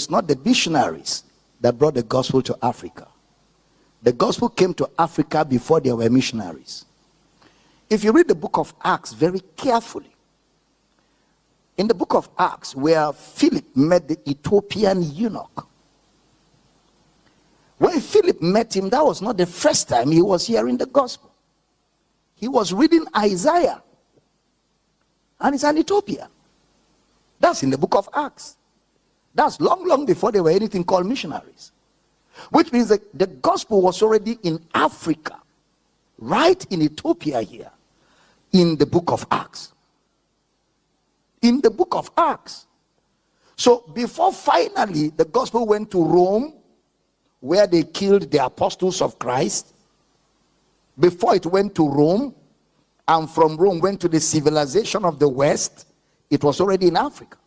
is not the missionaries that brought the gospel to Africa. The gospel came to Africa before there were missionaries. If you read the book of Acts very carefully, in the book of Acts, where Philip met the Ethiopian eunuch, when Philip met him, that was not the first time he was hearing the gospel. He was reading Isaiah, and it's an Ethiopian. That's in the book of Acts. That's long before there were anything called missionaries. Which means that the gospel was already in Africa, right in Ethiopia here, in the book of Acts. In the book of Acts. So before finally the gospel went to Rome, where they killed the apostles of Christ, before it went to Rome, and from Rome went to the civilization of the West, it was already in Africa.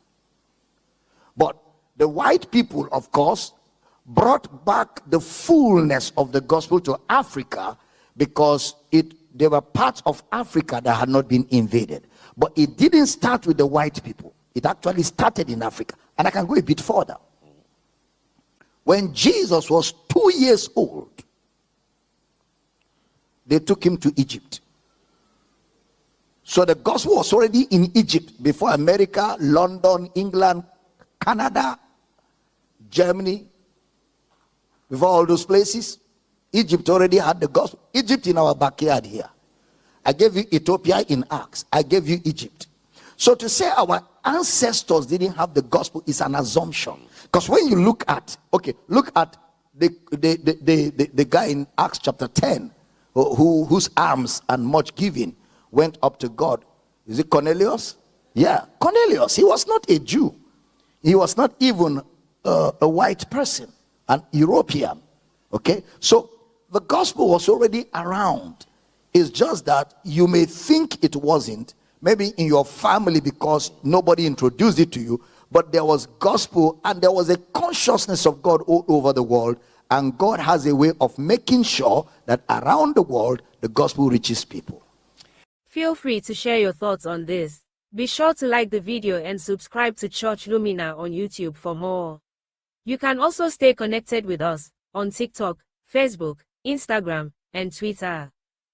But the white people, of course, brought back the fullness of the gospel to Africa, because there were parts of Africa that had not been invaded. But it didn't start with the white people. It actually started in Africa. And I can go a bit further. When Jesus was 2 years old, they took him to Egypt. So the gospel was already in Egypt before America, London, England, Canada, Germany, before all those places. Egypt already had the gospel. Egypt in our backyard here. I gave you Ethiopia in Acts. I gave you Egypt. So to say our ancestors didn't have the gospel is an assumption. Because when you look at the guy in Acts chapter 10, whose alms and much giving went up to God. Is it Cornelius? Yeah, Cornelius. He was not a Jew. He was not even a white person, an European. Okay, so the gospel was already around. It's just that you may think it wasn't, maybe in your family, because nobody introduced it to you, but there was gospel and there was a consciousness of God all over the world, and God has a way of making sure that around the world the gospel reaches people. Feel free to share your thoughts on this. Be sure to like the video and subscribe to Church Lumina on YouTube for more. You can also stay connected with us on TikTok, Facebook, Instagram, and Twitter.